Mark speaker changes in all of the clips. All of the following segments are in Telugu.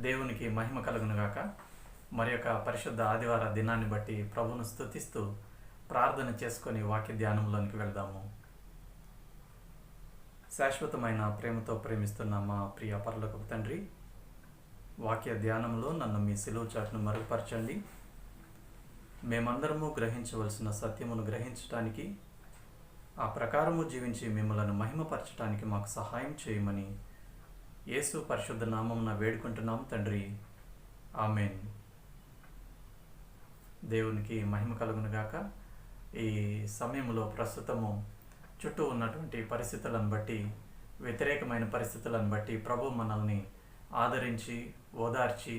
Speaker 1: దేవునికి మహిమ కలుగునుగాక. మరి యొక్క పరిశుద్ధ ఆదివార దినాన్ని బట్టి ప్రభువును స్తుతిస్తూ ప్రార్థన చేసుకొని వాక్య ధ్యానంలోనికి వెళ్దాము. శాశ్వతమైన ప్రేమతో ప్రేమిస్తున్న మా ప్రియ పరలోకపు తండ్రి, వాక్య ధ్యానంలో నన్ను మీ సిలువ చాటును మరుగుపరచండి. మేమందరము గ్రహించవలసిన సత్యమును గ్రహించటానికి, ఆ ప్రకారము జీవించి మిమ్మలను మహిమపరచటానికి మాకు సహాయం చేయమని యేసు పరిశుద్ధ నామమున వేడుకుంటున్నాం తండ్రి, ఆమెన్. దేవునికి మహిమ కలుగునుగాక. ఈ సమయంలో ప్రస్తుతము చుట్టూ ఉన్నటువంటి పరిస్థితులను బట్టి, వ్యతిరేకమైన పరిస్థితులను బట్టి ప్రభు మనల్ని ఆదరించి, ఓదార్చి,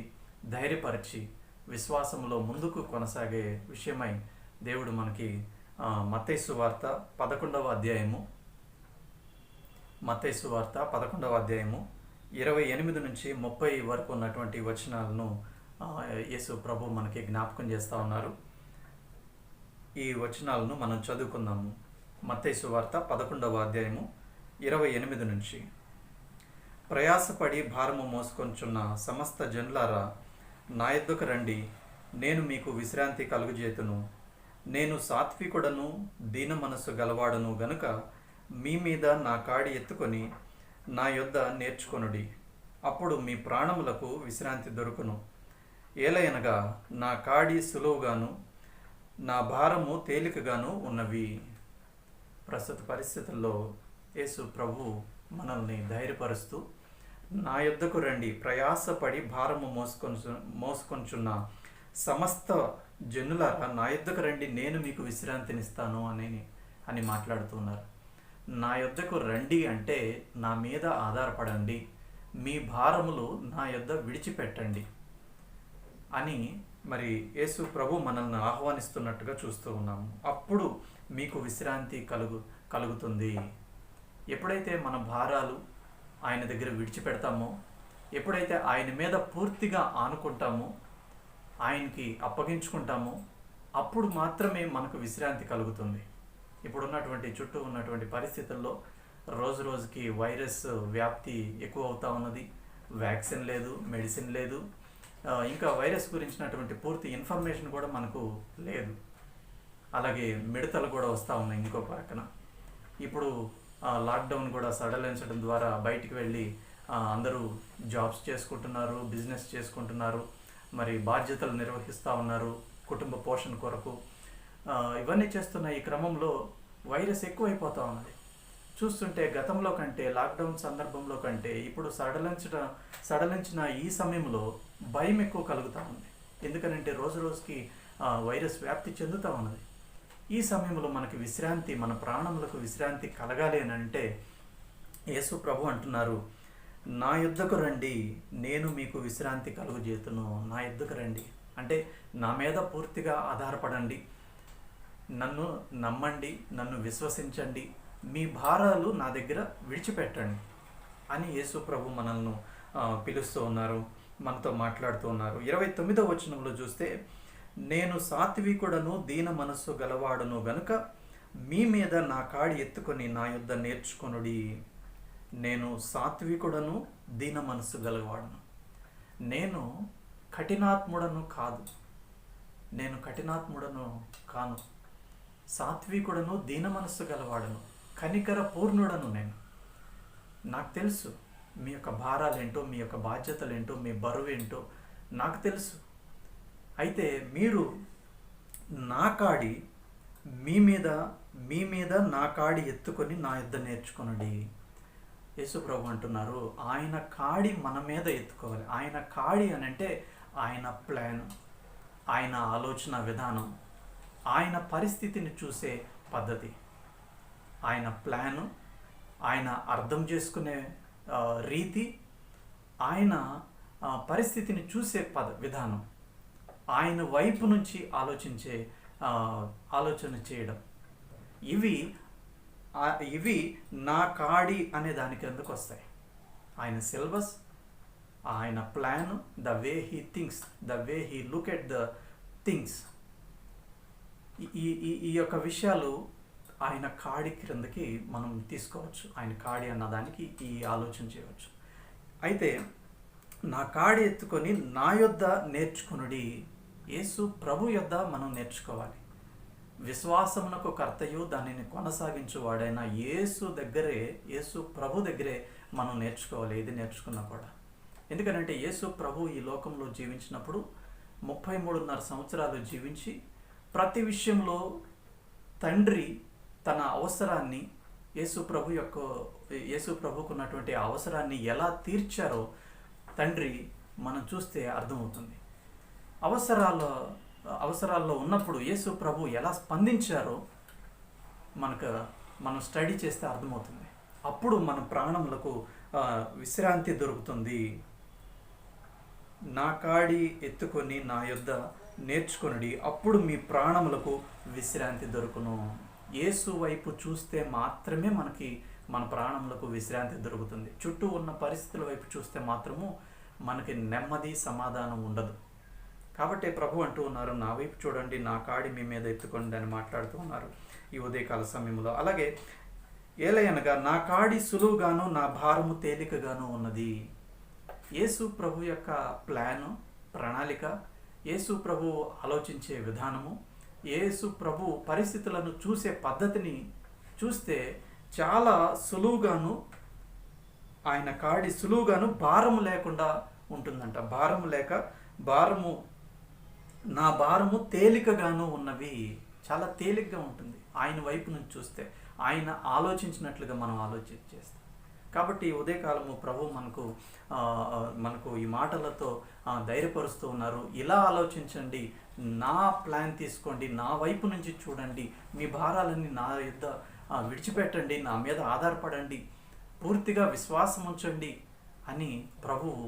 Speaker 1: ధైర్యపరిచి విశ్వాసంలో ముందుకు కొనసాగే విషయమై దేవుడు మనకి మత్తయి సువార్త 11వ అధ్యాయము 28 నుంచి 30 వరకు ఉన్నటువంటి వచనాలను యేసు ప్రభు మనకి జ్ఞాపకం చేస్తూ ఉన్నారు. ఈ వచనాలను మనం చదువుకుందాము. మత్తయి సువార్త 11వ అధ్యాయము 28 నుంచి. ప్రయాసపడి భారము మోసుకొంచున్న సమస్త జనులారా, నా యొద్దకు రండి, నేను మీకు విశ్రాంతి కలుగజేతును. నేను సాత్వికుడను, దీన మనస్సు గలవాడను గనుక మీ మీద నా కాడి ఎత్తుకొని నా యొద్ద నేర్చుకొనుడి, అప్పుడు మీ ప్రాణములకు విశ్రాంతి దొరుకును. ఏలయనగా నా కాడి సులువుగాను నా భారము తేలికగాను ఉన్నవి. ప్రస్తుత పరిస్థితుల్లో యేసు ప్రభు మనల్ని ధైర్యపరుస్తూ, నా యొద్దకు రండి, ప్రయాసపడి భారము మోసుకొంచున్న సమస్త జనులారా, నా యొద్దకు రండి, నేను మీకు విశ్రాంతినిస్తాను అని మాట్లాడుతున్నారు. నా యొద్దకు రండి అంటే నా మీద ఆధారపడండి, మీ భారములు నా యొద్ద విడిచిపెట్టండి అని మరి యేసు ప్రభు మనల్ని ఆహ్వానిస్తున్నట్టుగా చూస్తూ ఉన్నాము. అప్పుడు మీకు విశ్రాంతి కలుగుతుంది. ఎప్పుడైతే మన భారాలు ఆయన దగ్గర విడిచిపెడతామో, ఎప్పుడైతే ఆయన మీద పూర్తిగా ఆనుకుంటామో, ఆయనకి అప్పగించుకుంటామో, అప్పుడు మాత్రమే మనకు విశ్రాంతి కలుగుతుంది. ఇప్పుడున్నటువంటి చుట్టూ ఉన్నటువంటి పరిస్థితుల్లో రోజు రోజుకి వైరస్ వ్యాప్తి ఎక్కువ అవుతూ ఉన్నది. వ్యాక్సిన్ లేదు, మెడిసిన్ లేదు, ఇంకా వైరస్ గురించినటువంటి పూర్తి ఇన్ఫర్మేషన్ కూడా మనకు లేదు. అలాగే మిడతలు కూడా వస్తూ ఉన్నాయి ఇంకో పక్కన. ఇప్పుడు లాక్డౌన్ కూడా సడలించడం ద్వారా బయటికి వెళ్ళి అందరూ జాబ్స్ చేసుకుంటున్నారు, బిజినెస్ చేసుకుంటున్నారు, మరి బాధ్యతలు నిర్వహిస్తూ ఉన్నారు కుటుంబ పోషణ కొరకు. ఇవన్నీ చేస్తున్న ఈ క్రమంలో వైరస్ ఎక్కువైపోతూ ఉన్నది. చూస్తుంటే గతంలో కంటే, లాక్డౌన్ సందర్భంలో కంటే ఇప్పుడు సడలించిన ఈ సమయంలో భయం ఎక్కువ కలుగుతూ ఉంది. ఎందుకనంటే రోజు రోజుకి వైరస్ వ్యాప్తి చెందుతూ ఉన్నది. ఈ సమయంలో మనకి విశ్రాంతి, మన ప్రాణములకు విశ్రాంతి కలగాలి అని అంటే యేసు ప్రభు అంటున్నారు, నా యొద్దకు రండి, నేను మీకు విశ్రాంతి కలుగజేతును. నా యొద్దకు రండి అంటే నా మీద పూర్తిగా ఆధారపడండి, నన్ను నమ్మండి, నన్ను విశ్వసించండి, మీ భారాలు నా దగ్గర విడిచిపెట్టండి అని యేసు ప్రభు మనల్ని పిలుస్తూ ఉన్నారు, మనతో మాట్లాడుతూ ఉన్నారు. 29వ వచనంలో చూస్తే, నేను సాత్వికుడను, దీన మనస్సు గలవాడను గనుక మీ మీద నా కాడి ఎత్తుకొని నా యొద్ద నేర్చుకొనుడి. నేను సాత్వికుడను, దీన మనస్సు గలవాడను. నేను కఠినాత్ముడను కాదు, నేను కఠినాత్ముడను కాను. సాత్వికుడను, దీన మనస్సు గలవాడను, కనికర పూర్ణుడను నేను. నాకు తెలుసు మీ యొక్క భారాలేంటో, మీ యొక్క బాధ్యతలేంటో, మీ బరువు ఏంటో నాకు తెలుసు. అయితే మీరు నా కాడి మీ మీద నా కాడి ఎత్తుకొని నా యొద్ద నేర్చుకొనుడి. యేసు ప్రభు అంటున్నారు, ఆయన కాడి మన మీద ఎత్తుకోవాలి. ఆయన కాడి అని అంటే ఆయన ప్లాన్, ఆయన ఆలోచన విధానం, ఆయన పరిస్థితిని చూసే పద్ధతి, ఆయన ప్లాను, ఆయన అర్థం చేసుకునే రీతి, ఆయన పరిస్థితిని చూసే విధానం, ఆయన వైపు నుంచి ఆలోచన చేయడం, ఇవి నా కాడి అనే దాని కిందకు వస్తాయి. ఆయన సిలబస్, ఆయన plan, the way he thinks, the way he look at the things, ఈ యొక్క విషయాలు ఆయన కాడి క్రిందకి మనం తీసుకోవచ్చు. ఆయన కాడి అన్నదానికి ఈ ఆలోచన చేయవచ్చు. అయితే నా కాడి ఎత్తుకొని నా యొద్ద నేర్చుకునుడి. యేసు ప్రభు యొద్ద మనం నేర్చుకోవాలి. విశ్వాసమునకు కర్తయు దానిని కొనసాగించువాడైన యేసు దగ్గరే, యేసు ప్రభు దగ్గరే మనం నేర్చుకోవాలి. ఏది నేర్చుకున్నా కూడా. ఎందుకంటే యేసు ప్రభు ఈ లోకంలో జీవించినప్పుడు 33.5 సంవత్సరాలు జీవించి ప్రతి విషయంలో తండ్రి తన అవసరాన్ని యేసు ప్రభుకు ఉన్నటువంటి అవసరాన్ని ఎలా తీర్చారో తండ్రి మనం చూస్తే అర్థమవుతుంది. అవసరాల్లో ఉన్నప్పుడు యేసు ప్రభు ఎలా స్పందించారో మనం స్టడీ చేస్తే అర్థమవుతుంది. అప్పుడు మన ప్రాణములకు విశ్రాంతి దొరుకుతుంది. నా కాడి ఎత్తుకొని నా యొద్ద నేర్చుకొనుడి, అప్పుడు మీ ప్రాణములకు విశ్రాంతి దొరుకును. యేసు వైపు చూస్తే మాత్రమే మన ప్రాణములకు విశ్రాంతి దొరుకుతుంది. చుట్టూ ఉన్న పరిస్థితుల వైపు చూస్తే మాత్రము మనకి నెమ్మది, సమాధానం ఉండదు. కాబట్టి ప్రభు అంటూ ఉన్నారు, నా వైపు చూడండి, నా కాడి మీ మీద ఎత్తుకోండి అని మాట్లాడుతూ ఉన్నారు ఈ ఉదయకాల సమయంలో. అలాగే ఏలయనగా నా కాడి సులువుగాను నా భారము తేలికగాను ఉన్నది. యేసు ప్రభు యొక్క ప్రణాళిక, యేసు ప్రభు ఆలోచించే విధానము, యేసు ప్రభు పరిస్థితులను చూసే పద్ధతిని చూస్తే చాలా సులువుగాను, ఆయన కాడి సులువుగాను భారము లేకుండా ఉంటుందంట. నా భారము తేలికగాను ఉన్నవి. చాలా తేలికగా ఉంటుంది ఆయన వైపు నుంచి చూస్తే. ఆయన ఆలోచించినట్లుగా మనం చేస్తాం. కాబట్టి ఉదయకాలము ప్రభు మనకు ఈ మాటలతో ధైర్యపరుస్తూ ఉన్నారు. ఇలా ఆలోచించండి, నా ప్లాన్ తీసుకోండి, నా వైపు నుంచి చూడండి, మీ భారాలన్నీ నా యొద్ద విడిచిపెట్టండి, నా మీద ఆధారపడండి, పూర్తిగా విశ్వాసం ఉంచండి అని ప్రభువు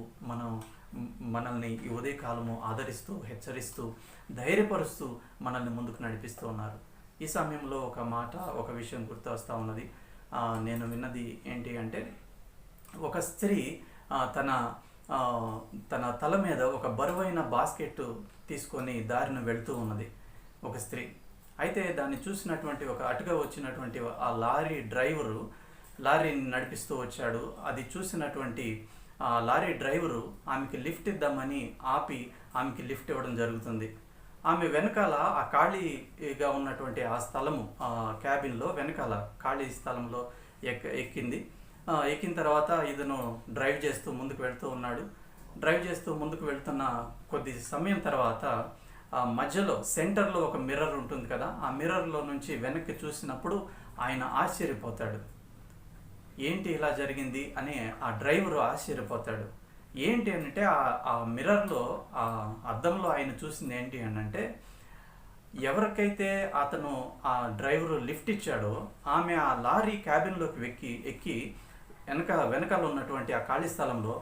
Speaker 1: మనల్ని ఈ ఉదయకాలము ఆదరిస్తూ, హెచ్చరిస్తూ, ధైర్యపరుస్తూ మనల్ని ముందుకు నడిపిస్తూ ఉన్నారు. ఈ సమయంలో ఒక విషయం గుర్తు వస్తూ ఉన్నది. నేను విన్నది ఏంటి అంటే, ఒక స్త్రీ తన తల మీద ఒక బరువైన బాస్కెట్ తీసుకొని దారిన వెళుతూ ఉన్నది ఒక స్త్రీ. అయితే దాన్ని చూసినటువంటి అటుగా వచ్చినటువంటి ఆ లారీని నడిపిస్తూ వచ్చాడు. అది చూసినటువంటి లారీ డ్రైవరు ఆమెకి లిఫ్ట్ ఇద్దామని ఆపి ఆమెకి లిఫ్ట్ ఇవ్వడం జరుగుతుంది. ఆమె వెనకాల ఆ ఖాళీగా ఉన్నటువంటి ఆ స్థలము, క్యాబిన్లో వెనకాల ఖాళీ స్థలంలో ఎక్కిన తర్వాత ఇతను డ్రైవ్ చేస్తూ ముందుకు వెళ్తూ ఉన్నాడు. డ్రైవ్ చేస్తూ ముందుకు వెళ్తున్న కొద్ది సమయం తర్వాత మధ్యలో సెంటర్లో ఒక మిర్రర్ ఉంటుంది కదా, ఆ మిర్రర్లో నుంచి వెనక్కి చూసినప్పుడు ఆయన ఆశ్చర్యపోతాడు. ఏంటి ఇలా జరిగింది అని ఆ డ్రైవరు ఆశ్చర్యపోతాడు. ఏంటి అంటే ఆ మిర్రర్లో, ఆ అద్దంలో ఆయన చూసింది ఏంటి అంటే, ఎవరికైతే అతను ఆ డ్రైవరు లిఫ్ట్ ఇచ్చాడో ఆమె ఆ లారీ క్యాబిన్లోకి ఎక్కి వెనకాల ఉన్నటువంటి ఆ ఖాళీ స్థలంలో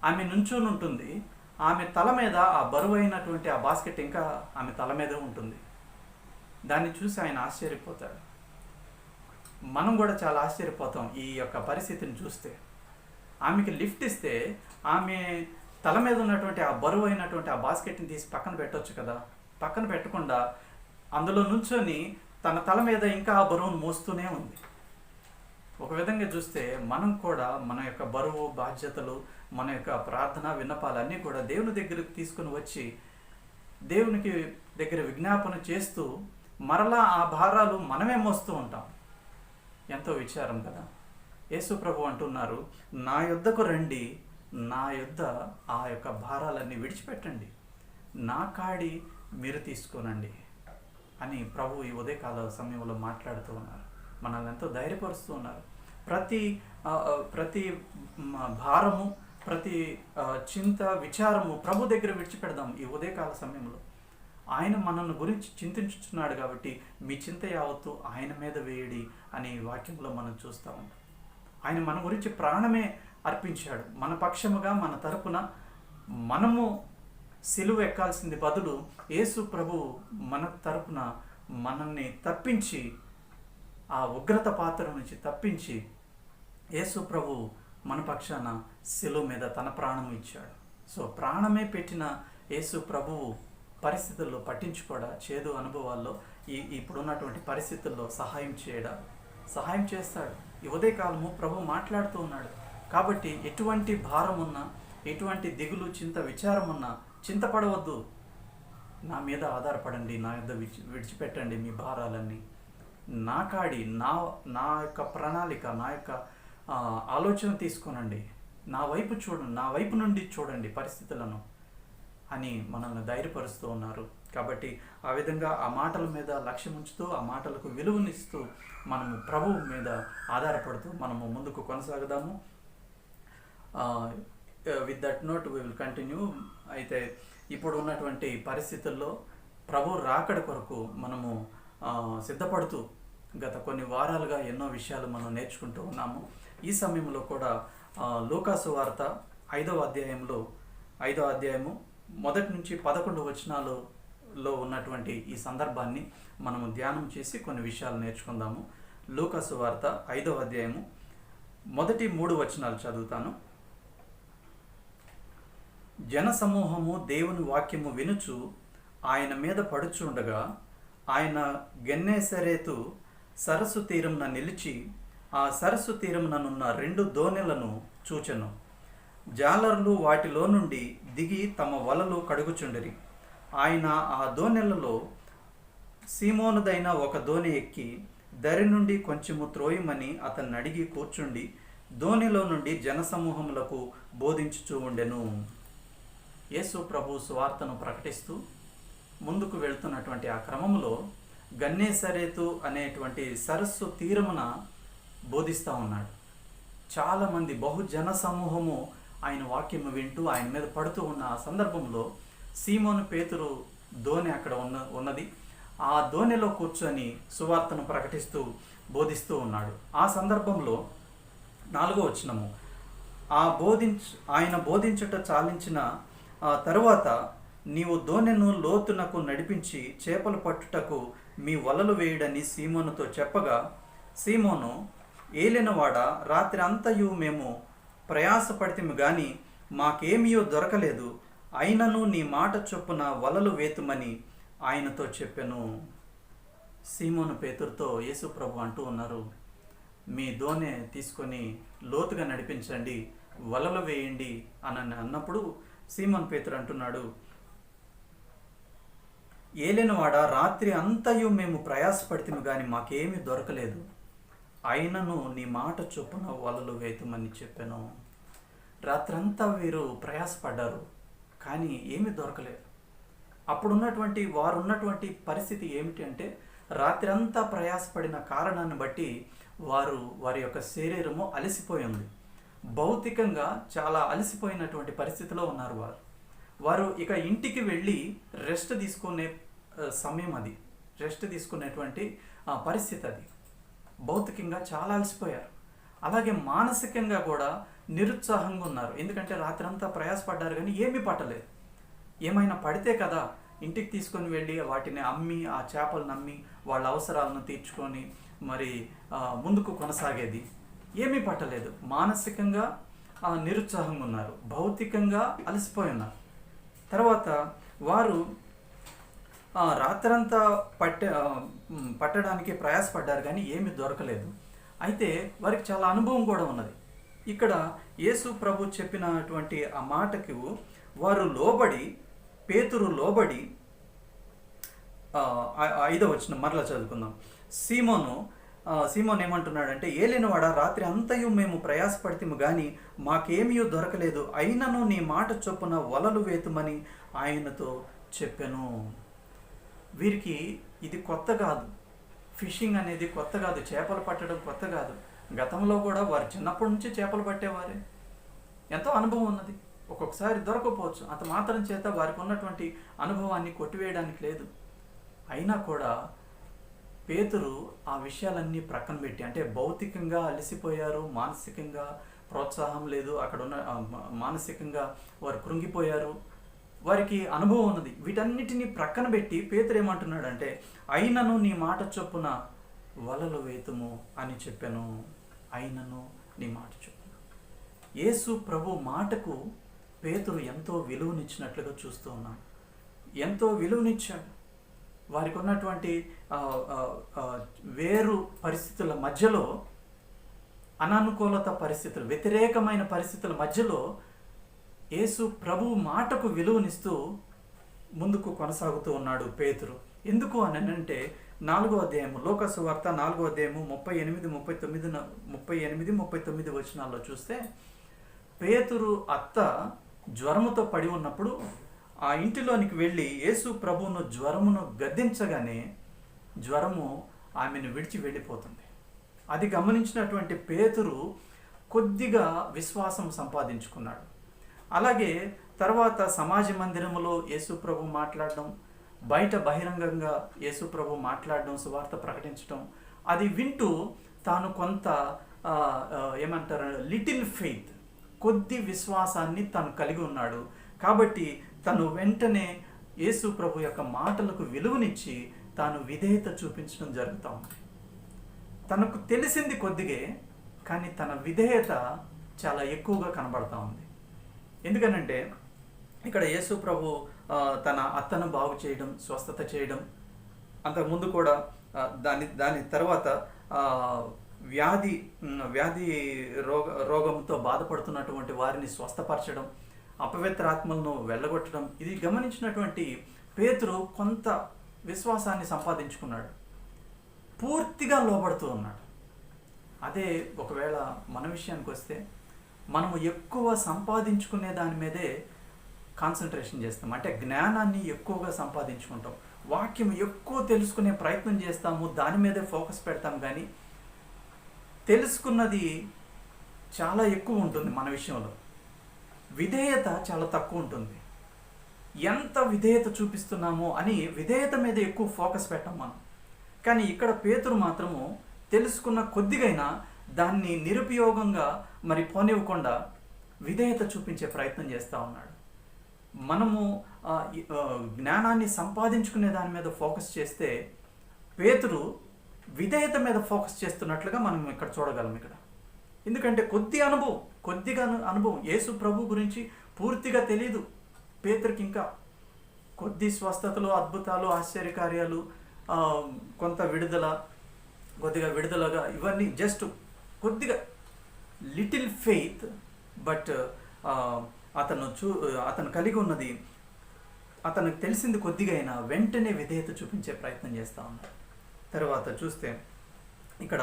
Speaker 1: ఆమె నుంచొని ఉంటుంది. ఆమె తల మీద ఆ బరువైనటువంటి ఆ బాస్కెట్ ఇంకా ఆమె తల మీదే ఉంటుంది. దాన్ని చూసి ఆయన ఆశ్చర్యపోతాడు. మనం కూడా చాలా ఆశ్చర్యపోతాం ఈ యొక్క పరిస్థితిని చూస్తే. ఆమెకి లిఫ్ట్ ఇస్తే ఆమె తల మీద ఉన్నటువంటి ఆ బరువైనటువంటి ఆ బాస్కెట్ని తీసి పక్కన పెట్టవచ్చు కదా. పక్కన పెట్టకుండా అందులో నుంచొని తన తల మీద ఇంకా ఆ బరువును మోస్తూనే ఉంది. ఒక విధంగా చూస్తే మనం కూడా మన యొక్క బరువు, బాధ్యతలు, మన యొక్క ప్రార్థన, విన్నపాలన్నీ కూడా దేవుని దగ్గరికి తీసుకుని వచ్చి దేవునికి దగ్గర విజ్ఞాపన చేస్తూ మరలా ఆ భారాలు మనమే మోస్తూ ఉంటాం. ఎంతో విచారం కదా. యేసు ప్రభు అంటున్నారు, నా యొద్దకు రండి, నా యొద్ద ఆ యొక్క భారాలన్నీ విడిచిపెట్టండి, నా కాడి మీరు తీసుకోనండి అని ప్రభు ఈ ఉదయకాల సమయంలో మాట్లాడుతూ ఉన్నారు. మనల్ని ఎంతో ధైర్యపరుస్తూ ఉన్నారు. ప్రతి భారము, ప్రతి చింత, విచారము ప్రభు దగ్గర విడిచిపెడదాం ఈ ఉదయకాల సమయంలో. ఆయన మనల్ని గురించి చింతించుచున్నాడు కాబట్టి మీ చింత యావత్తు ఆయన మీద వేయడి అని వాక్యంలో మనం చూస్తాము. ఆయన మన గురించి ప్రాణమే అర్పించాడు. మన పక్షముగా, మన తరపున మనము సిలువ ఎక్కాల్సింది బదులు యేసు ప్రభు మన తరపున మనల్ని తప్పించి, ఆ ఉగ్రత పాత్ర నుంచి తప్పించి యేసు ప్రభు మన పక్షాన సిలువ మీద తన ప్రాణం ఇచ్చాడు. సో ప్రాణమే పెట్టిన యేసు ప్రభువు పరిస్థితుల్లో పట్టించుకోడా, చేదు అనుభవాల్లో ఇప్పుడున్నటువంటి పరిస్థితుల్లో సహాయం చేస్తాడు. ఈ ఉదయకాలము ప్రభు మాట్లాడుతూ ఉన్నాడు. కాబట్టి ఎటువంటి భారం ఉన్నా, ఎటువంటి దిగులు, చింత, విచారం ఉన్నా చింతపడవద్దు. నా మీద ఆధారపడండి, నా యొద్ద విడిచిపెట్టండి మీ భారాలన్నీ. నా కాడి, నా నా యొక్క ప్రణాళిక, నా యొక్క ఆలోచన తీసుకోనండి. నా వైపు చూడండి, నా వైపు నుండి చూడండి పరిస్థితులను అని మనల్ని ధైర్యపరుస్తూ ఉన్నారు. కాబట్టి ఆ విధంగా ఆ మాటల మీద లక్ష్యం ఉంచుతూ, ఆ మాటలకు విలువనిస్తూ, మనము ప్రభువు మీద ఆధారపడుతూ మనము ముందుకు కొనసాగుదాము. With that note we will continue. అయితే ఇప్పుడు ఉన్నటువంటి పరిస్థితుల్లో ప్రభు రాకడ కొరకు మనము సిద్ధపడుతూ గత కొన్ని వారాలుగా ఎన్నో విషయాలు మనం నేర్చుకుంటూ ఉన్నాము. ఈ సమయంలో కూడా లూకాసు వార్త 5వ అధ్యాయము 1 నుంచి 11 వచనాలలో ఉన్నటువంటి ఈ సందర్భాన్ని మనము ధ్యానం చేసి కొన్ని విషయాలు నేర్చుకుందాము. లూకాసు వార్త 5వ అధ్యాయము మొదటి 3 వచనాలు చదువుతాను. జనసమూహము దేవుని వాక్యము వినుచు ఆయన మీద పడుచుండగా ఆయన గెన్నేసరేతు సరస్సు తీరమున నిలిచి ఆ సరస్సు తీరముననున్న 2 దోణెలను చూచెను. జాలరులు వాటిలో నుండి దిగి తమ వలలు కడుగుచుండిరి. ఆయన ఆ దోణెలలో సీమోనుదైన ఒక దోణి ఎక్కి దరి నుండి కొంచెము త్రోయమని అతన్ని అడిగి కూర్చుండి దోణిలో నుండి జనసమూహములకు బోధించుచూ ఉండెను. యేసు ప్రభు సువార్తను ప్రకటిస్తూ ముందుకు వెళ్తున్నటువంటి ఆ క్రమంలో గన్నేసరేతు అనేటువంటి సరస్సు తీరమున బోధిస్తూ ఉన్నాడు. చాలామంది బహుజన సమూహము ఆయన వాక్యము వింటూ ఆయన మీద పడుతూ ఉన్న ఆ సందర్భంలో సీమోను పేతురు దోణి అక్కడ ఉన్నది. ఆ దోణిలో కూర్చొని సువార్తను ప్రకటిస్తూ బోధిస్తూ ఉన్నాడు. ఆ సందర్భంలో 4వ వచనము, ఆయన బోధించుట చాలించిన తరువాత నీవు దోణెను లోతునకు నడిపించి చేపలు పట్టుటకు మీ వలలు వేయుడని సీమోనుతో చెప్పగా, సీమోను, ఏలినవాడ, రాత్రి అంతయు మేము ప్రయాసపడితిమి గాని మాకేమీయో దొరకలేదు, అయినను నీ మాట చొప్పున వలలు వేతుమని ఆయనతో చెప్పెను. సీమోను పేతురుతో యేసు ప్రభు అంటూ ఉన్నారు, మీ దోణె తీసుకొని లోతుగా నడిపించండి, వలలు వేయండి అని అన్నప్పుడు సీమోను పేతురు అంటున్నాడు, ఏలినవాడ, రాత్రి అంతయు మేము ప్రయాసపడితిమి కానీ మాకేమీ దొరకలేదు, అయినను నీ మాట చొప్పున వలలు వేతుమని చెప్పాను. రాత్రంతా వీరు ప్రయాసపడ్డారు కానీ ఏమీ దొరకలేదు. అప్పుడున్నటువంటి వారున్నటువంటి పరిస్థితి ఏమిటి అంటే, రాత్రి అంతా ప్రయాసపడిన కారణాన్ని బట్టి వారి యొక్క శరీరము అలసిపోయింది. భౌతికంగా చాలా అలసిపోయినటువంటి పరిస్థితిలో ఉన్నారు వారు ఇక ఇంటికి వెళ్ళి రెస్ట్ తీసుకునే సమయం అది, రెస్ట్ తీసుకునేటువంటి పరిస్థితి అది. భౌతికంగా చాలా అలసిపోయారు. అలాగే మానసికంగా కూడా నిరుత్సాహంగా ఉన్నారు. ఎందుకంటే రాత్రంతా ప్రయాసపడ్డారు కానీ ఏమీ పట్టలేదు. ఏమైనా పడితే కదా ఇంటికి తీసుకొని వెళ్ళి వాటిని అమ్మి, ఆ చేపలను అమ్మి వాళ్ళ అవసరాలను తీర్చుకొని మరి ముందుకు కొనసాగేది. ఏమీ పట్టలేదు. మానసికంగా నిరుత్సాహంగా ఉన్నారు, భౌతికంగా అలసిపోయి ఉన్నారు. తర్వాత వారు రాత్రంతా పట్టడానికి ప్రయాసపడ్డారు కానీ ఏమీ దొరకలేదు. అయితే వారికి చాలా అనుభవం కూడా ఉన్నది. ఇక్కడ యేసు ప్రభు చెప్పినటువంటి ఆ మాటకు వారు లోబడి, పేతురు లోబడి, 5వ వచనం మరలా చదువుకుందాం. సీమోన్ ఏమంటున్నాడంటే, ఏలినవాడ, రాత్రి అంతయు మేము ప్రయాసపడితిము కానీ మాకేమీ దొరకలేదు, అయినను నీ మాట చొప్పున వలలు వేతుమని ఆయనతో చెప్పెను. వీరికి ఇది కొత్త కాదు, ఫిషింగ్ అనేది కొత్త కాదు, చేపలు పట్టడం కొత్త కాదు. గతంలో కూడా వారు చిన్నప్పటి నుంచి చేపలు పట్టేవారే, ఎంతో అనుభవం ఉన్నది. ఒక్కొక్కసారి దొరకపోవచ్చు, అంత మాత్రం చేత వారికి ఉన్నటువంటి అనుభవాన్ని కొట్టివేయడానికి లేదు. అయినా కూడా పేతురు ఆ విషయాలన్నీ ప్రక్కన పెట్టి, అంటే భౌతికంగా అలసిపోయారు, మానసికంగా ప్రోత్సాహం లేదు, అక్కడ ఉన్న మానసికంగా వారు కృంగిపోయారు, వారికి అనుభవం ఉన్నది. వీటన్నిటినీ ప్రక్కన పెట్టి పేతురు ఏమంటున్నాడంటే, అయినను నీ మాట చొప్పున వలలు వేతుము అని చెప్పాను. అయినను నీ మాట చొప్పున. యేసు ప్రభు మాటకు పేతురు ఎంతో విలువనిచ్చినట్లుగా చూస్తూ ఉన్నాం. ఎంతో విలువనిచ్చాడు. వారికి ఉన్నటువంటి వేరు పరిస్థితుల మధ్యలో, అననుకూలత పరిస్థితులు, వ్యతిరేకమైన పరిస్థితుల మధ్యలో యేసు ప్రభువు మాటకు విలువనిస్తూ ముందుకు కొనసాగుతూ ఉన్నాడు పేతురు. ఎందుకు అని అంటే 4వ అధ్యాయము లోకాసు వార్త 4వ అధ్యాయము 38-39 వచనాల్లో చూస్తే పేతురు అత్త జ్వరముతో పడి ఉన్నప్పుడు ఆ ఇంటిలోనికి వెళ్ళి యేసు ప్రభువును జ్వరమును గద్దించగానే జ్వరము ఆమెను విడిచి వెళ్ళిపోతుంది. అది గమనించినటువంటి పేతురు కొద్దిగా విశ్వాసం సంపాదించుకున్నాడు. అలాగే తర్వాత సమాజ మందిరములో యేసు ప్రభు మాట్లాడడం, బయట బహిరంగంగా యేసు ప్రభు మాట్లాడడం, సువార్త ప్రకటించడం, అది వింటూ తాను కొంత ఏమంటారు లిటిల్ ఫెయిత్, కొద్ది విశ్వాసాన్ని తను కలిగి ఉన్నాడు. కాబట్టి తను వెంటనే యేసు ప్రభు యొక్క మాటలకు విలువనిచ్చి తాను విధేయత చూపించడం జరుగుతూ ఉంది. తనకు తెలిసింది కొద్దిగే, కానీ తన విధేయత చాలా ఎక్కువగా కనబడతా ఉంది. ఎందుకనంటే ఇక్కడ యేసు ప్రభు తన అత్తను బాగు చేయడం, స్వస్థత చేయడం, అంతకుముందు కూడా దాని తర్వాత వ్యాధి రోగంతో బాధపడుతున్నటువంటి వారిని స్వస్థపరచడం, అపవిత్ర ఆత్మలను వెళ్ళగొట్టడం, ఇది గమనించినటువంటి పేతురు కొంత విశ్వాసాన్ని సంపాదించుకున్నాడు, పూర్తిగా లోబడుతూ ఉన్నాడు. అదే ఒకవేళ మన విషయానికి వస్తే మనము ఎక్కువ సంపాదించుకునే దాని మీదే కాన్సన్ట్రేషన్ చేస్తాం. అంటే జ్ఞానాన్ని ఎక్కువగా సంపాదించుకుంటాం, వాక్యం ఎక్కువ తెలుసుకునే ప్రయత్నం చేస్తాము, దాని మీదే ఫోకస్ పెడతాం. కానీ తెలుసుకున్నది చాలా ఎక్కువ ఉంటుంది మన విషయంలో, విధేయత చాలా తక్కువ ఉంటుంది. ఎంత విధేయత చూపిస్తున్నామో అని విధేయత మీద ఎక్కువ ఫోకస్ పెట్టాం మనం. కానీ ఇక్కడ పేతురు మాత్రము తెలుసుకున్న కొద్దిగైనా దాన్ని నిరుపయోగంగా మరి పోనివ్వకుండా విధేయత చూపించే ప్రయత్నం చేస్తూ ఉన్నాడు. మనము జ్ఞానాన్ని సంపాదించుకునే దాని మీద ఫోకస్ చేస్తే పేతురు విధేయత మీద ఫోకస్ చేస్తున్నట్లుగా మనం ఇక్కడ చూడగలం. ఇక్కడ ఎందుకంటే కొద్దిగా అనుభవం యేసు ప్రభు గురించి పూర్తిగా తెలీదు పేతురుకి. ఇంకా కొద్ది స్వస్థతలు, అద్భుతాలు, ఆశ్చర్యకార్యాలు, కొంత కొద్దిగా విడుదలగా, ఇవన్నీ జస్ట్ కొద్దిగా లిటిల్ ఫెయిత్. బట్ అతను కలిగి ఉన్నది, అతనికి తెలిసింది కొద్దిగా అయినా వెంటనే విధేయత చూపించే ప్రయత్నం చేస్తూ ఉన్నాడు. తర్వాత చూస్తే ఇక్కడ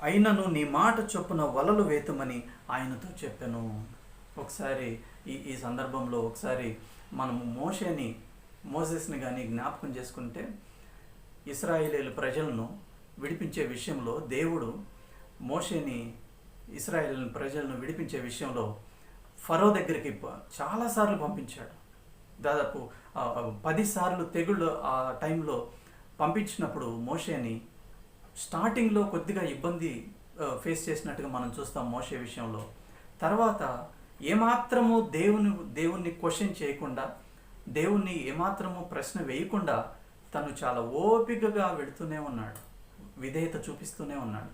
Speaker 1: అయినను నీ మాట చొప్పున వలలు వేతుమని ఆయనతో చెప్పాను. ఒకసారి ఈ సందర్భంలో ఒకసారి మనము మోసెస్ని కానీ జ్ఞాపకం చేసుకుంటే, ఇశ్రాయేలీయుల ప్రజలను విడిపించే విషయంలో దేవుడు ఇశ్రాయేలీయుల ప్రజలను విడిపించే విషయంలో ఫరో దగ్గరికి చాలాసార్లు పంపించాడు. దాదాపు 10 సార్లు తెగుళ్ళు ఆ టైంలో పంపించినప్పుడు మోషేని స్టార్టింగ్లో కొద్దిగా ఇబ్బంది ఫేస్ చేసినట్టుగా మనం చూస్తాం మోషే విషయంలో. తర్వాత ఏమాత్రము దేవుణ్ణి క్వశ్చన్ చేయకుండా, దేవుణ్ణి ఏమాత్రము ప్రశ్న వేయకుండా తను చాలా ఓపికగా వెళుతూనే ఉన్నాడు, విధేయత చూపిస్తూనే ఉన్నాడు.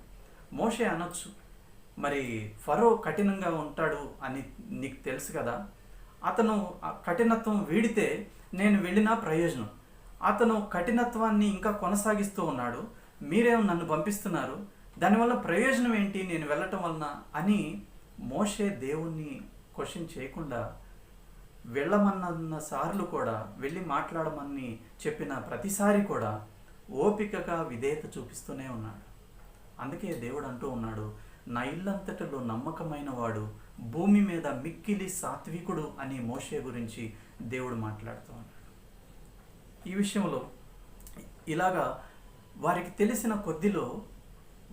Speaker 1: మోషే అనొచ్చు, మరి ఫరో కఠినంగా ఉంటాడు అని నీకు తెలుసు కదా, అతను కఠినత్వం వీడితే నేను వెళ్ళినా ప్రయోజనం, అతను కఠినత్వాన్ని ఇంకా కొనసాగిస్తూ ఉన్నాడు, మీరేమో నన్ను పంపిస్తున్నారు, దానివల్ల ప్రయోజనం ఏంటి నేను వెళ్ళటం వలన అని మోషే దేవుణ్ణి క్వశ్చన్ చేయకుండా వెళ్ళమన్న సార్లు కూడా, వెళ్ళి మాట్లాడమని చెప్పిన ప్రతిసారి కూడా ఓపికగా విధేయత చూపిస్తూనే ఉన్నాడు. అందుకే దేవుడు అంటూ ఉన్నాడు, నా ఇల్లంతటిలో నమ్మకమైన వాడు, భూమి మీద మిక్కిలి సాత్వికుడు అని మోషే గురించి దేవుడు మాట్లాడుతూ ఉన్నాడు. ఈ విషయంలో ఇలాగా వారికి తెలిసిన కొద్దిలో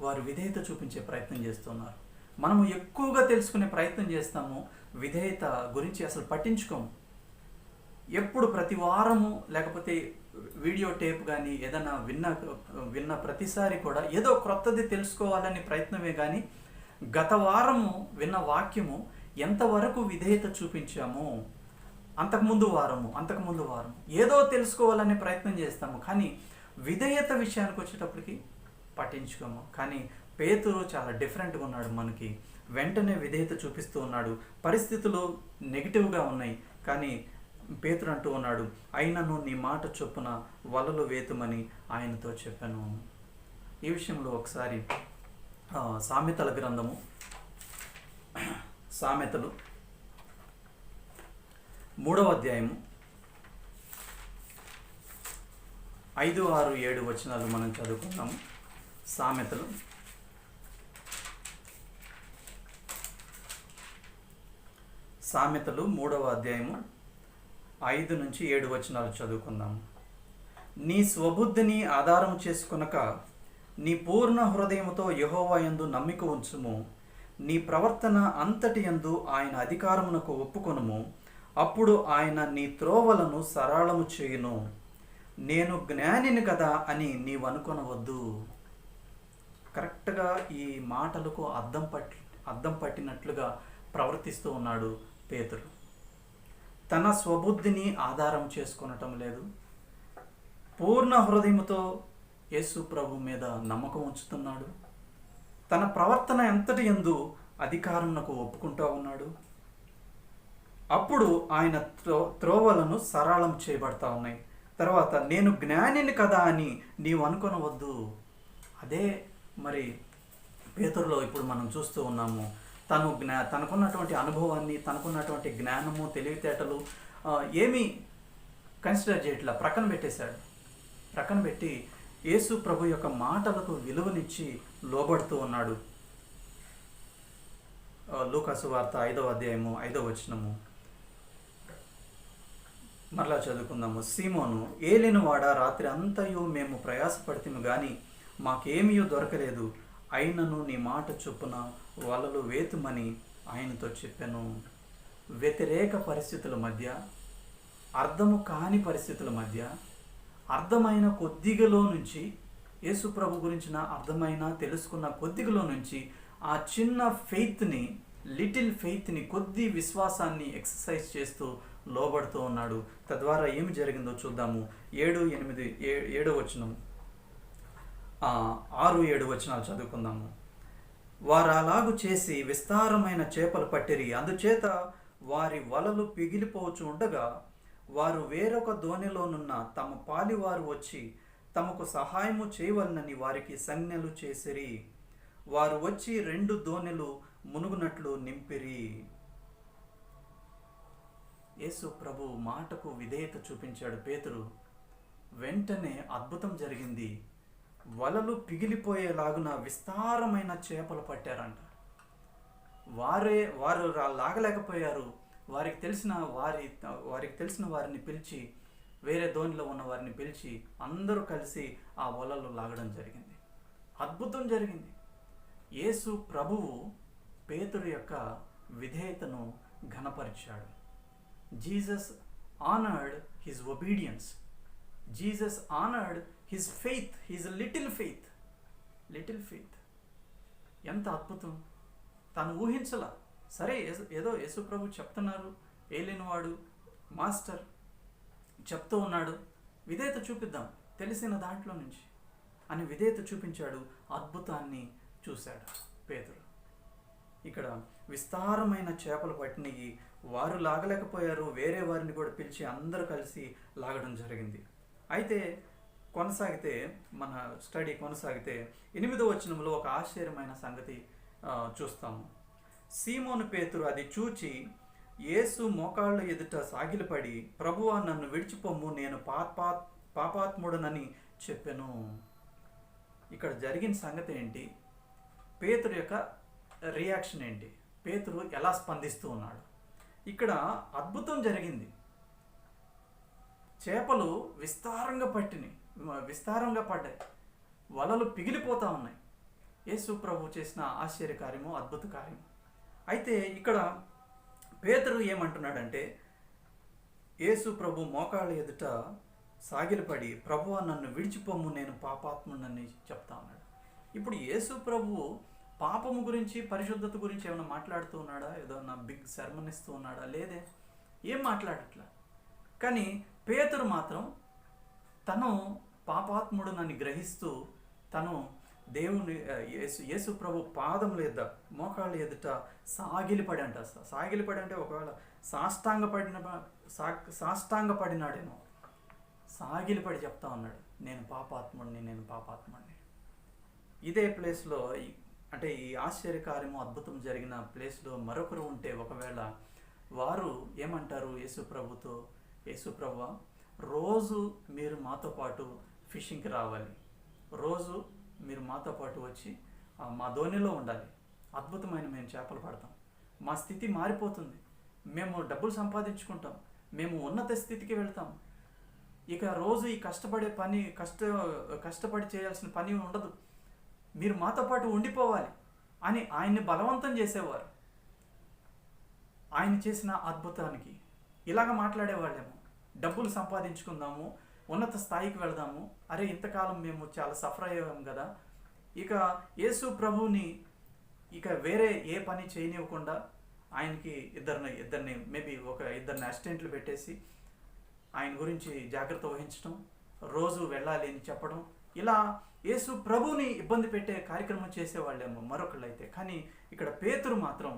Speaker 1: వారు విధేయత చూపించే ప్రయత్నం చేస్తున్నారు. మనము ఎక్కువగా తెలుసుకునే ప్రయత్నం చేస్తాము, విధేయత గురించి అసలు పట్టించుకోము. ఎప్పుడు ప్రతి వారము లేకపోతే వీడియో టేప్ కానీ ఏదైనా విన్న ప్రతిసారి కూడా ఏదో క్రొత్తది తెలుసుకోవాలని ప్రయత్నమే కానీ గత వారము విన్న వాక్యము ఎంతవరకు విధేయత చూపించాము, అంతకుముందు వారము ఏదో తెలుసుకోవాలనే ప్రయత్నం చేస్తాము, కానీ విధేయత విషయానికి వచ్చేటప్పటికి పట్టించుకోము. కానీ పేతురు చాలా డిఫరెంట్గా ఉన్నాడు, మనకి వెంటనే విధేయత చూపిస్తూ ఉన్నాడు. పరిస్థితులు నెగిటివ్గా ఉన్నాయి, కానీ పేతురు అంటూ ఉన్నాడు, అయినను నీ మాట చొప్పున వలలు వేతుమని ఆయనతో చెప్పాను. ఈ విషయంలో ఒకసారి సామెతల గ్రంథము, సామెతలు 3వ అధ్యాయము 5, 6, 7 వచనాలు మనం చదువుకుందాము. సామెతలు సామెతలు 3వ అధ్యాయము 5 నుంచి 7 వచనాలు చదువుకుందాము. నీ స్వబుద్ధిని ఆధారం చేసుకొనక నీ పూర్ణ హృదయముతో యెహోవా యందు నమ్మిక ఉంచుము. నీ ప్రవర్తన అంతటి యందు ఆయన అధికారమునకు ఒప్పుకొనుము. అప్పుడు ఆయన నీ త్రోవలను సరళము చేయును. నేను జ్ఞానిని కదా అని నీవు అనుకొనవద్దు. కరెక్ట్గా ఈ మాటలకు అద్దం పట్టినట్లుగా ప్రవర్తిస్తూ ఉన్నాడు పేతురు. తన స్వబుద్ధిని ఆధారం చేసుకొనటం లేదు. పూర్ణ హృదయముతో యేసు ప్రభు మీద నమ్మకం ఉంచుతున్నాడు. తన ప్రవర్తన ఎంతటి యందు అధికారమునకు ఒప్పుకుంటూ ఉన్నాడు. అప్పుడు ఆయన త్రోవలను సరళం చేయబడతా ఉన్నాయి. తర్వాత నేను జ్ఞానిని కదా అని నీవు అనుకొనవద్దు. అదే మరి పేతురులో ఇప్పుడు మనం చూస్తూ ఉన్నాము. తనకున్నటువంటి అనుభవాన్ని, తనకున్నటువంటి జ్ఞానము, తెలివితేటలు ఏమీ కన్సిడర్ చేయట్లా, ప్రక్కన పెట్టేశాడు. ప్రక్కన పెట్టి యేసు ప్రభు యొక్క మాటలకు విలువనిచ్చి లోబడుతూ ఉన్నాడు. లూకా సువార్త 5వ అధ్యాయము 5వ వచనము మరలా చదువుకుందాము. సీమోను, ఏలినవాడ, రాత్రి అంతయు మేము ప్రయాసపడితేము గాని మాకేమీ దొరకలేదు. అయినను నీ మాట చొప్పున వలలు వేతుమని ఆయనతో చెప్పాను. వ్యతిరేక పరిస్థితుల మధ్య, అర్థము కాని పరిస్థితుల మధ్య, అర్థమైన కొద్దిగలో నుంచి, యేసు ప్రభు గురించిన అర్థమైన తెలుసుకున్న కొద్దిగలో నుంచి ఆ చిన్న ఫెయిత్ని, లిటిల్ ఫెయిత్ని, కొద్ది విశ్వాసాన్ని ఎక్సర్సైజ్ చేస్తూ లోబడుతూ ఉన్నాడు. తద్వారా ఏమి జరిగిందో చూద్దాము. 7, 8, 7 వచనం, 6, 7 వచనాలు చదువుకుందాము. వారు అలాగు చేసి విస్తారమైన చేపలు పట్టిరి. అందుచేత వారి వలలు పిగిలిపోవచ్చు ఉండగా వారు వేరొక దోణిలోనున్న తమ పాలివారు వచ్చి తమకు సహాయము చేయవలనని వారికి సంజ్ఞలు చేసిరి. వారు వచ్చి 2 దోణెలు మునుగునట్లు నింపిరి. యేసు ప్రభు మాటకు విధేయత చూపించాడు పేతురు. వెంటనే అద్భుతం జరిగింది. వలలు పిగిలిపోయేలాగున విస్తారమైన చేపలు పట్టారంట. వారు లాగలేకపోయారు. వారికి తెలిసిన వారిని పిలిచి, వేరే దోణిలో ఉన్న వారిని పిలిచి అందరూ కలిసి ఆ వలలు లాగడం జరిగింది. అద్భుతం జరిగింది. యేసు ప్రభువు పేతురు యొక్క విధేయతను ఘనపరిచాడు. Jesus honored his obedience. Jesus honored his faith, his little faith. ఎంత అద్భుతం! తను ఊహించలా. సరే, ఏదో యేసు ప్రభు చెప్తున్నారు, ఏలినవాడు మాస్టర్ చెప్తూ ఉన్నాడు, విధేయత చూపిద్దాం తెలిసిన దాంట్లో నుంచి అని విధేయత చూపించాడు. అద్భుతాన్ని చూశాడు పేతురు. ఇక్కడ విస్తారమైన చేపలు పట్టినవి. వారు లాగలేకపోయారు. వేరే వారిని కూడా పిలిచి అందరూ కలిసి లాగడం జరిగింది. అయితే మన స్టడీ కొనసాగితే 8వ వచనంలో ఒక ఆశ్చర్యమైన సంగతి చూస్తాము. సీమోను పేతురు అది చూచి యేసు మోకాళ్ళ ఎదుట సాగిలపడి, ప్రభువా, నన్ను విడిచిపోమ్ము, నేను పాపాత్ముడనని చెప్పెను. ఇక్కడ జరిగిన సంగతి ఏంటి? పేతురు యొక్క రియాక్షన్ ఏంటి? పేతురు ఎలా స్పందిస్తూ ఉన్నాడు? ఇక్కడ అద్భుతం జరిగింది. చేపలు విస్తారంగా పడ్డాయి. వలలు పిగిలిపోతూ ఉన్నాయి. యేసు ప్రభు చేసిన ఆశ్చర్యకార్యము, అద్భుత కార్యము. అయితే ఇక్కడ పేతురు ఏమంటున్నాడంటే, యేసు ప్రభు మోకాళ్ళ ఎదుట సాగిలపడి, ప్రభువా, నన్ను విడిచిపోమ్ము, నేను పాపాత్ముడని చెప్తా ఉన్నాడు. ఇప్పుడు యేసు ప్రభు పాపము గురించి, పరిశుద్ధత గురించి ఏమైనా మాట్లాడుతూ ఉన్నాడా? ఏదన్నా బిగ్ సెర్మన్ ఇస్తూ ఉన్నాడా? లేదే, ఏం మాట్లాడట్లా. కానీ పేతురు మాత్రం తను పాపాత్ముడు నన్ను గ్రహిస్తూ తను దేవుని యేసు ప్రభు పాదముల ఎదుట, మోకాళ్ళ ఎదుట సాగిలిపడి అంటే ఒకవేళ సాష్టాంగపడినాడేమో, సాగిలిపడి చెప్తా ఉన్నాడు, నేను పాపాత్ముడిని. ఇదే ప్లేస్లో, అంటే ఈ ఆశ్చర్యకార్యము, అద్భుతం జరిగిన ప్లేస్లో మరొకరు ఉంటే, ఒకవేళ వారు ఏమంటారు యేసు ప్రభుతో, యేసు ప్రభువా, రోజు మీరు మాతో పాటు ఫిషింగ్కి రావాలి, రోజు మీరు మాతో పాటు వచ్చి మా ధోనిలో ఉండాలి, అద్భుతమైన మేము చేపలు పడతాం, మా స్థితి మారిపోతుంది, మేము డబ్బులు సంపాదించుకుంటాం, మేము ఉన్నత స్థితికి వెళ్తాం, ఇక రోజు ఈ కష్టపడే పని కష్టపడి చేయాల్సిన పని ఉండదు, మీరు మాతో పాటు ఉండిపోవాలి అని ఆయన్ని బలవంతం చేసేవారు. ఆయన చేసిన అద్భుతానికి ఇలాగ మాట్లాడేవాళ్ళేమో, డబ్బులు సంపాదించుకుందాము, ఉన్నత స్థాయికి వెళదాము, అరే ఇంతకాలం మేము చాలా సఫర్ అయ్యాము కదా, ఇక యేసు ప్రభువుని ఇక వేరే ఏ పని చేయనివ్వకుండా ఆయనకి ఇద్దరిని మేబీ ఇద్దరిని అసిస్టెంట్లు పెట్టేసి ఆయన గురించి జాగ్రత్త వహించడం, రోజు వెళ్ళాలి అని చెప్పడం, ఇలా యేసు ప్రభువుని ఇబ్బంది పెట్టే కార్యక్రమం చేసేవాళ్ళేమో మరొకళ్ళు అయితే. కానీ ఇక్కడ పేతురు మాత్రం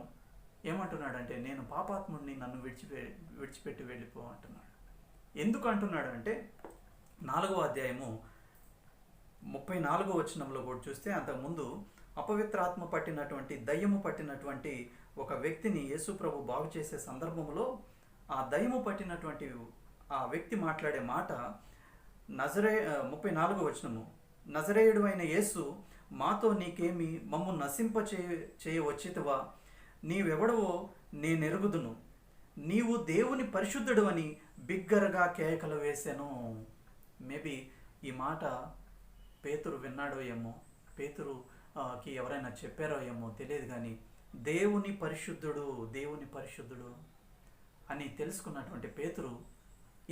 Speaker 1: ఏమంటున్నాడంటే, నేను పాపాత్ముడిని, నన్ను విడిచిపెట్టి వెళ్ళిపో అంటున్నాడు. ఎందుకు అంటున్నాడు అంటే 4వ అధ్యాయము 34వ వచనంలో కూడా చూస్తే, అంతకుముందు అపవిత్రాత్మ పట్టినటువంటి దయ్యము పట్టినటువంటి ఒక వ్యక్తిని యేసు ప్రభు బాగు చేసే సందర్భంలో ఆ దయ్యము పట్టినటువంటి ఆ వ్యక్తి మాట్లాడే మాట 34వ వచనము, నజరేయుడు అయిన యేసు, మాతో నీకేమి, మమ్ము చేయవచ్చితివా, నీవెవడవో నేనెరుగుదును, నీవు దేవుని పరిశుద్ధుడు అని బిగ్గరగా కేకలు వేశాను. మేబీ ఈ మాట పేతురు విన్నాడో ఏమో, పేతురుకి ఎవరైనా చెప్పారో ఏమో తెలియదు, కానీ దేవుని పరిశుద్ధుడు అని తెలుసుకున్నటువంటి పేతురు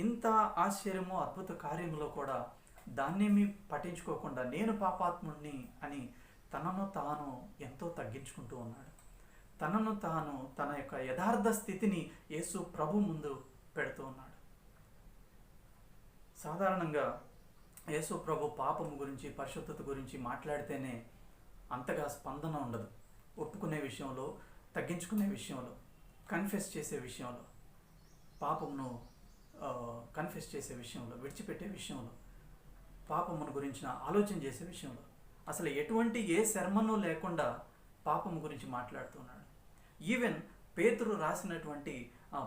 Speaker 1: ఇంత ఆశ్చర్యము అద్భుత కార్యములో కూడా దాన్నేమీ పట్టించుకోకుండా నేను పాపాత్ముడిని అని తనను తాను ఎంతో తగ్గించుకుంటూ ఉన్నాడు. తనను తాను తన యొక్క యథార్థ స్థితిని యేసు ప్రభు ముందు పెడుతూ ఉన్నాడు. సాధారణంగా యేసు ప్రభు పాపము గురించి, పరిశుద్ధత గురించి మాట్లాడితేనే అంతగా స్పందన ఉండదు. ఒప్పుకునే విషయంలో, తగ్గించుకునే విషయంలో, కన్ఫెస్ చేసే విషయంలో, పాపమును కన్ఫెస్ చేసే విషయంలో, విడిచిపెట్టే విషయంలో, పాపమును గురించిన ఆలోచన చేసే విషయంలో అసలు ఎటువంటి ఏ శర్మను లేకుండా పాపము గురించి మాట్లాడుతున్నాడు. ఈవెన్ పేతురు రాసినటువంటి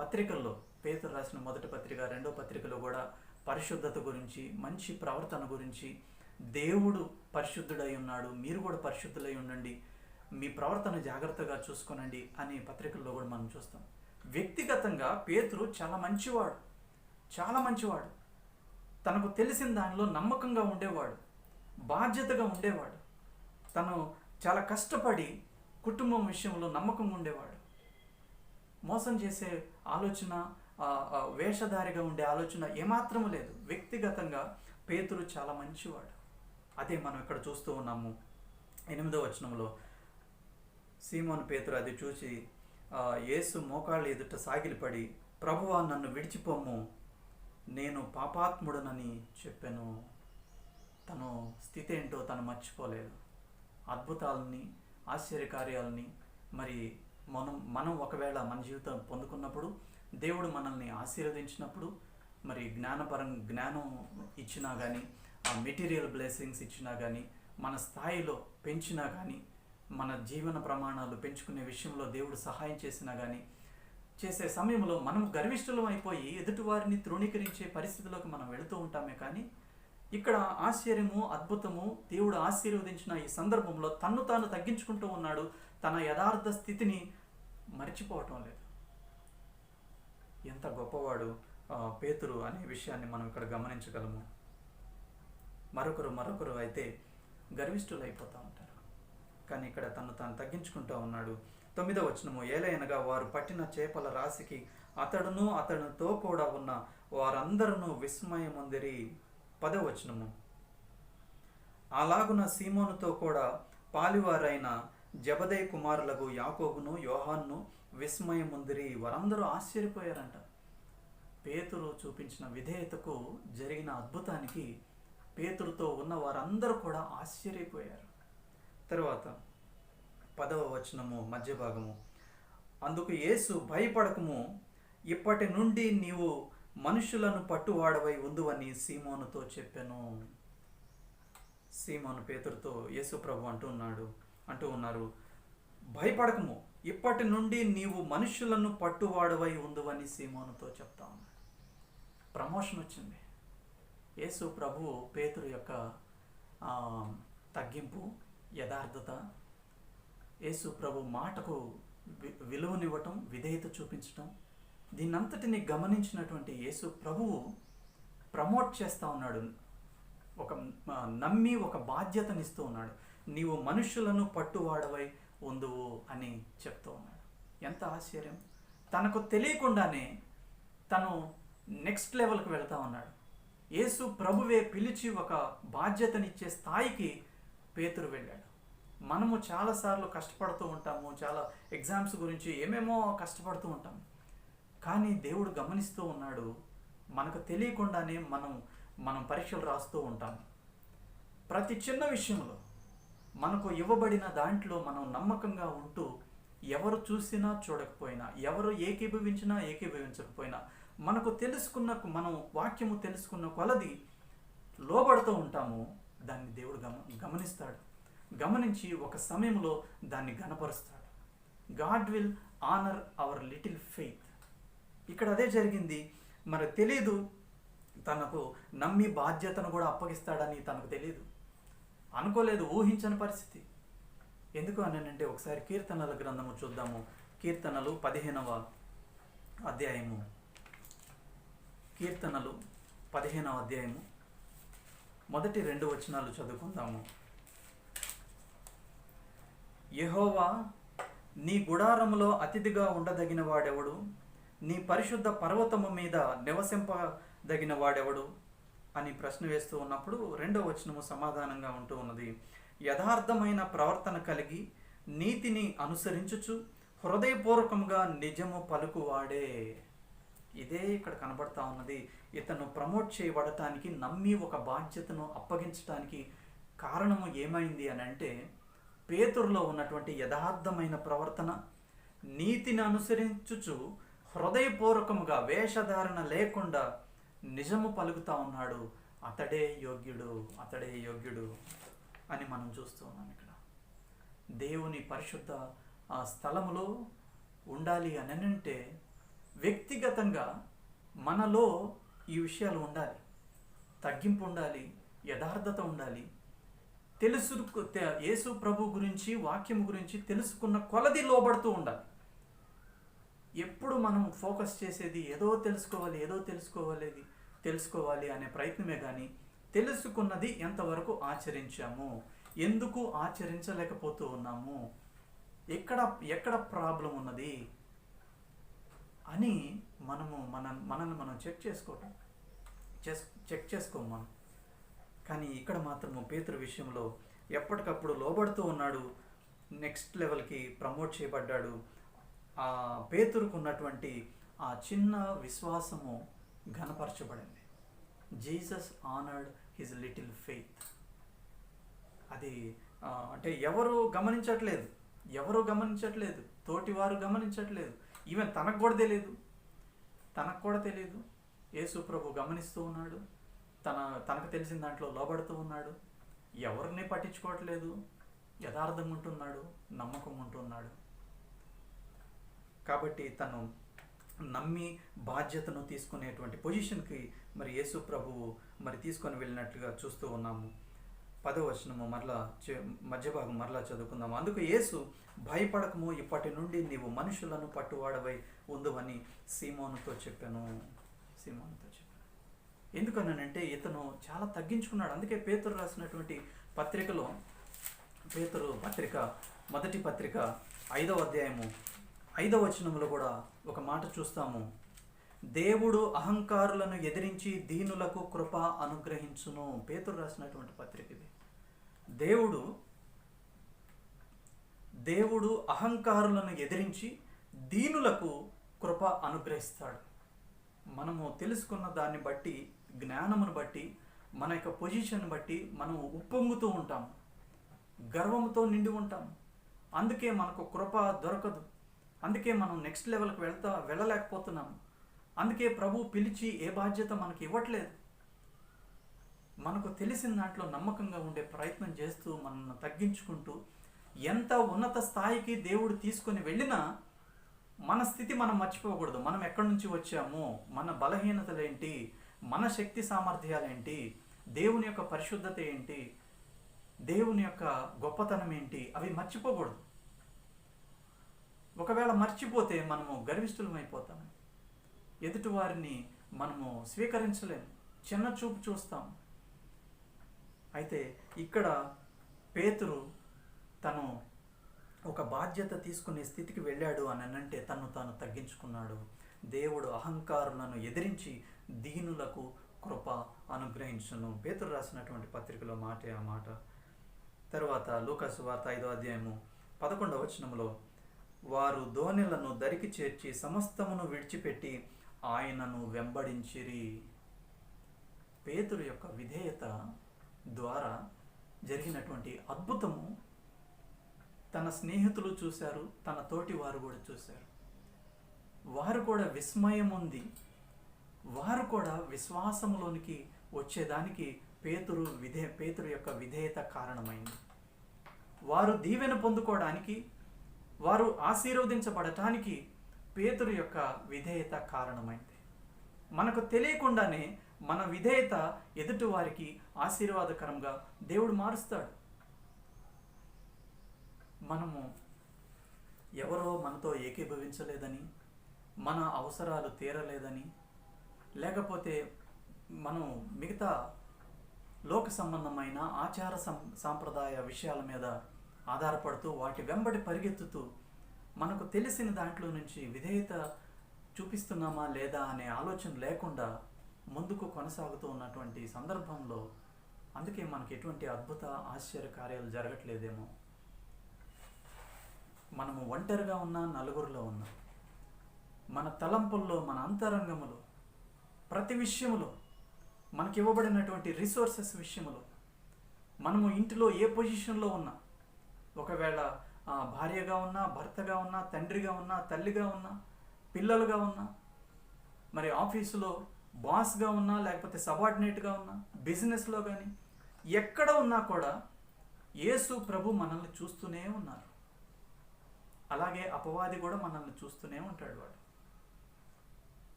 Speaker 1: పత్రికల్లో, పేతురు రాసిన మొదటి పత్రిక, 2వ పత్రికలో కూడా పరిశుద్ధత గురించి, మంచి ప్రవర్తన గురించి, దేవుడు పరిశుద్ధుడై ఉన్నాడు, మీరు కూడా పరిశుద్ధులై ఉండండి, మీ ప్రవర్తన జాగ్రత్తగా చూసుకోనండి అనే పత్రికల్లో కూడా మనం చూస్తాం. వ్యక్తిగతంగా పేతురు చాలా మంచివాడు, తనకు తెలిసిన దానిలో నమ్మకంగా ఉండేవాడు, బాధ్యతగా ఉండేవాడు, తను చాలా కష్టపడి కుటుంబం విషయంలో నమ్మకంగా ఉండేవాడు. మోసం చేసే ఆలోచన, వేషధారిగా ఉండే ఆలోచన ఏమాత్రం లేదు. వ్యక్తిగతంగా పేతురు చాలా మంచివాడు. అదే మనం ఇక్కడ చూస్తూ ఉన్నాము. 8వ వచనంలో సీమోను పేతురు అది చూసి యేసు మోకాళ్ళ ఎదుట సాగిలిపడి, ప్రభువా నన్ను విడిచిపోము, నేను పాపాత్ముడనని చెప్పాను. తను స్థితి ఏంటో తను మర్చిపోలేదు. అద్భుతాలని, ఆశ్చర్యకార్యాలని మరి మనం ఒకవేళ మన జీవితం పొందుకున్నప్పుడు, దేవుడు మనల్ని ఆశీర్వదించినప్పుడు, మరి జ్ఞానం ఇచ్చినా కానీ, ఆ మెటీరియల్ బ్లెస్సింగ్స్ ఇచ్చినా కానీ, మన స్థాయిలో పెంచినా కానీ, మన జీవన ప్రమాణాలు పెంచుకునే విషయంలో దేవుడు సహాయం చేసినా కానీ, చేసే సమయంలో మనం గర్విష్ఠులం అయిపోయి ఎదుటివారిని తృణీకరించే పరిస్థితిలోకి మనం వెళుతూ ఉంటామే. కానీ ఇక్కడ ఆశ్చర్యము, అద్భుతము, దేవుడు ఆశీర్వదించిన ఈ సందర్భంలో తన్ను తాను తగ్గించుకుంటూ ఉన్నాడు. తన యథార్థ స్థితిని మర్చిపోవటం లేదు. ఎంత గొప్పవాడు పేతురు అనే విషయాన్ని మనం ఇక్కడ గమనించగలము. మరొకరు అయితే గర్విష్ఠులు అయిపోతూ ఉంటారు. కానీ ఇక్కడ తను తాను తగ్గించుకుంటూ ఉన్నాడు. 9వ వచనము, ఏలయనగా వారు పట్టిన చేపల రాశికి అతడును అతనితో కూడా ఉన్న వారందరూ విస్మయముందిరి. 10వ వచనము, అలాగున సీమోనుతో కూడా పాలివారైన జబదయి కుమారులకు యాకోబును యోహాన్ను విస్మయముందిరి. వారందరూ ఆశ్చర్యపోయారంట. పేతురు చూపించిన విధేయతకు, జరిగిన అద్భుతానికి పేతురుతో ఉన్న వారందరూ కూడా ఆశ్చర్యపోయారు. తర్వాత 10వ వచనము మధ్య భాగము, అందుకు యేసు భయపడకము, ఇప్పటి నుండి నీవు మనుషులను పట్టువాడవై ఉందువని సీమోనుతో చెప్పాను. సీమోను పేతురుతో యేసు ప్రభు అంటూ ఉన్నారు, భయపడకము, ఇప్పటి నుండి నీవు మనుషులను పట్టువాడవై ఉందువని సీమోనుతో చెప్తా ఉన్నాడు. ప్రమోషన్ వచ్చింది. యేసు ప్రభువు పేతురు యొక్క తగ్గింపు, యథార్థత, యేసు ప్రభు మాటకు విలువనివ్వటం, విధేయత చూపించటం, దీనంతటిని గమనించినటువంటి యేసు ప్రభువు ప్రమోట్ చేస్తూ ఉన్నాడు. నమ్మి ఒక బాధ్యతనిస్తూ ఉన్నాడు. నీవు మనుషులను పట్టువాడవై ఉందువు అని చెప్తూ ఉన్నాడు. ఎంత ఆశ్చర్యం! తనకు తెలియకుండానే తను నెక్స్ట్ లెవెల్కి వెళ్తా ఉన్నాడు. యేసు ప్రభువే పిలిచి ఒక బాధ్యతనిచ్చే స్థాయికి పేతురు వెళ్ళాడు. మనము చాలాసార్లు కష్టపడుతూ ఉంటాము, చాలా ఎగ్జామ్స్ గురించి ఏమేమో కష్టపడుతూ ఉంటాము. కానీ దేవుడు గమనిస్తూ ఉన్నాడు. మనకు తెలియకుండానే మనం పరీక్షలు రాస్తూ ఉంటాము. ప్రతి చిన్న విషయంలో మనకు ఇవ్వబడిన దాంట్లో మనం నమ్మకంగా ఉంటూ, ఎవరు చూసినా చూడకపోయినా, ఎవరు ఏకీభవించినా ఏకీభవించకపోయినా, మనం వాక్యము తెలుసుకున్న కొలది లోబడుతూ ఉంటాము. దాన్ని దేవుడు గమనిస్తాడు. గమనించి ఒక సమయంలో దాన్ని ఘనపరుస్తాడు. God will honour our little faith. ఇక్కడ అదే జరిగింది. మరి తెలీదు, తనకు నమ్మి బాధ్యతను కూడా అప్పగిస్తాడని తనకు తెలియదు, అనుకోలేదు, ఊహించని పరిస్థితి. ఎందుకు అనంటే ఒకసారి కీర్తనల గ్రంథము చూద్దాము. కీర్తనలు 15వ అధ్యాయము. కీర్తనలు 15వ అధ్యాయము మొదటి 2 వచనాలు చదువుకుందాము. యెహోవా, నీ గుడారములో అతిథిగా ఉండదగిన వాడెవడు? నీ పరిశుద్ధ పర్వతము మీద నివసింపదగిన వాడెవడు అని ప్రశ్న వేస్తూ ఉన్నప్పుడు 2వ వచనము సమాధానంగా ఉంటూ ఉన్నది. యథార్థమైన ప్రవర్తన కలిగి నీతిని అనుసరించుచు హృదయపూర్వకంగా నిజము పలుకువాడే. ఇదే ఇక్కడ కనబడతా ఉన్నది. ఇతను ప్రమోట్ చేయబడటానికి, నమ్మి ఒక బాధ్యతను అప్పగించడానికి కారణము ఏమైంది అని అంటే, పేతురులో ఉన్నటువంటి యథార్థమైన ప్రవర్తన, నీతిని అనుసరించుచు హృదయపూర్వకముగా వేషధారణ లేకుండా నిజము పలుకుతా ఉన్నాడు. అతడే యోగ్యుడు అని మనం చూస్తూ ఉన్నాం. ఇక్కడ దేవుని పరిశుద్ధ స్థలములో ఉండాలి అని అంటే వ్యక్తిగతంగా మనలో ఈ విషయాలు ఉండాలి. తగ్గింపు ఉండాలి, యథార్థత ఉండాలి. యేసు ప్రభు గురించి, వాక్యం గురించి తెలుసుకున్న కొలది లోబడుతూ ఉండాలి. ఎప్పుడు మనం ఫోకస్ చేసేది ఏదో తెలుసుకోవాలి అనే ప్రయత్నమే కానీ తెలుసుకున్నది ఎంతవరకు ఆచరించాము, ఎందుకు ఆచరించలేకపోతూ ఉన్నాము, ఎక్కడ ప్రాబ్లం ఉన్నది అని మనల్ని మనం చెక్ చేసుకోము మనం. కానీ ఇక్కడ మాత్రము పేతురు విషయంలో ఎప్పటికప్పుడు లోబడుతూ ఉన్నాడు. నెక్స్ట్ లెవెల్కి ప్రమోట్ చేయబడ్డాడు. ఆ పేతురుకు ఉన్నటువంటి ఆ చిన్న విశ్వాసము ఘనపరచబడింది. Jesus honoured his little faith. అది అంటే ఎవరు గమనించట్లేదు, తోటివారు గమనించట్లేదు, ఈవెన్ తనకు కూడా తెలియదు. యేసు ప్రభు గమనిస్తూ ఉన్నాడు. తనకు తెలిసిన దాంట్లో లోబడుతూ ఉన్నాడు. ఎవరిని పట్టించుకోవట్లేదు, యథార్థంగా ఉంటున్నాడు, నమ్మకం ఉంటున్నాడు. కాబట్టి తను నమ్మి బాధ్యతను తీసుకునేటువంటి పొజిషన్కి మరి యేసు ప్రభువు మరి తీసుకొని వెళ్ళినట్లుగా చూస్తూ ఉన్నాము. 10వ వచనము మధ్య భాగం మరలా చదువుకుందాము. అందుకు యేసు, భయపడకము, ఇప్పటి నుండి నీవు మనుషులను పట్టువాడవై ఉందువని సీమోనుతో చెప్పాను. ఎందుకనంటే ఇతను చాలా తగ్గించుకున్నాడు. అందుకే పేతురు రాసినటువంటి పత్రికలో, పేతురు పత్రిక, మొదటి పత్రిక 5వ అధ్యాయము 5వ వచనంలో కూడా ఒక మాట చూస్తాము. దేవుడు అహంకారులను ఎదిరించి దీనులకు కృప అనుగ్రహించును. పేతురు రాసినటువంటి పత్రిక ఇది. దేవుడు అహంకారులను ఎదిరించి దీనులకు కృప అనుగ్రహిస్తాడు. మనము తెలుసుకున్న దాన్ని బట్టి, జ్ఞానమును బట్టి, మన యొక్క పొజిషన్ బట్టి మనం ఉప్పొంగుతూ ఉంటాము, గర్వంతో నిండి ఉంటాము. అందుకే మనకు కృప దొరకదు. అందుకే మనం నెక్స్ట్ లెవెల్కి వెళ్ళలేకపోతున్నాము. అందుకే ప్రభు పిలిచి ఏ బాధ్యత మనకి ఇవ్వట్లేదు. మనకు తెలిసిన దాంట్లో నమ్మకంగా ఉండే ప్రయత్నం చేస్తూ మనల్ని తగ్గించుకుంటూ ఎంత ఉన్నత స్థాయికి దేవుడు తీసుకొని వెళ్ళినా మన స్థితి మనం మర్చిపోకూడదు. మనం ఎక్కడి నుంచి వచ్చామో, మన బలహీనతలేంటి, మన శక్తి సామర్థ్యాలేంటి, దేవుని యొక్క పరిశుద్ధత ఏంటి, దేవుని యొక్క గొప్పతనం ఏంటి, అవి మర్చిపోకూడదు. ఒకవేళ మర్చిపోతే మనము గర్విష్ఠులమైపోతాము, ఎదుటివారిని మనము స్వీకరించలేము, చిన్న చూపు చూస్తాం. అయితే ఇక్కడ పేతురు తను ఒక బాధ్యత తీసుకునే స్థితికి వెళ్ళాడు అని అంటే తను తాను తగ్గించుకున్నాడు. దేవుడు అహంకారులను ఎదిరించి దీనులకు కృప అనుగ్రహించును. పేతురు రాసినటువంటి పత్రికలో మాటే ఆ మాట. తర్వాత లూకా సువార్త 5వ అధ్యాయము 11వ వచనములో, వారు దోణెలను దరికి చేర్చి సమస్తమును విడిచిపెట్టి ఆయనను వెంబడించిరి. పేతురు యొక్క విధేయత ద్వారా జరిగినటువంటి అద్భుతము తన స్నేహితులు చూశారు, తన తోటి వారు కూడా చూశారు. వారు కూడా విస్మయం ఉంది, వారు కూడా విశ్వాసంలోనికి వచ్చేదానికి పేతురు యొక్క విధేయత కారణమైంది. వారు దీవెన పొందుకోవడానికి, వారు ఆశీర్వదించబడటానికి పేతురు యొక్క విధేయత కారణమైంది. మనకు తెలియకుండానే మన విధేయత ఎదుటి వారికి ఆశీర్వాదకరంగా దేవుడు మారుస్తాడు. మనము ఎవరో మనతో ఏకీభవించలేదని, మన అవసరాలు తీరలేదని, లేకపోతే మనం మిగతా లోక సంబంధమైన ఆచార సాంప్రదాయ విషయాల మీద ఆధారపడుతూ వాటి వెంబడి పరిగెత్తుతూ మనకు తెలిసిన దాంట్లో నుంచి విధేయత చూపిస్తున్నామా లేదా అనే ఆలోచన లేకుండా ముందుకు కొనసాగుతూ ఉన్నటువంటి సందర్భంలో అందుకే మనకి ఎటువంటి అద్భుత ఆశ్చర్య కార్యాలు జరగట్లేదేమో. మనము ఒంటరిగా ఉన్నా, నలుగురిలో ఉన్నా, మన తలంపుల్లో, మన అంతరంగములో, ప్రతి విషయంలో, మనకి ఇవ్వబడినటువంటి రిసోర్సెస్ విషయంలో, మనము ఇంటిలో ఏ పొజిషన్లో ఉన్నా, ఒకవేళ భార్యగా ఉన్నా, భర్తగా ఉన్నా, తండ్రిగా ఉన్నా, తల్లిగా ఉన్నా, పిల్లలుగా ఉన్నా, మరి ఆఫీసులో బాస్గా ఉన్నా, లేకపోతే సబార్డినేట్గా ఉన్నా, బిజినెస్లో కానీ ఎక్కడ ఉన్నా కూడా యేసు ప్రభు మనల్ని చూస్తూనే ఉన్నారు. అలాగే అపవాది కూడా మనల్ని చూస్తూనే ఉంటాడు వాడు.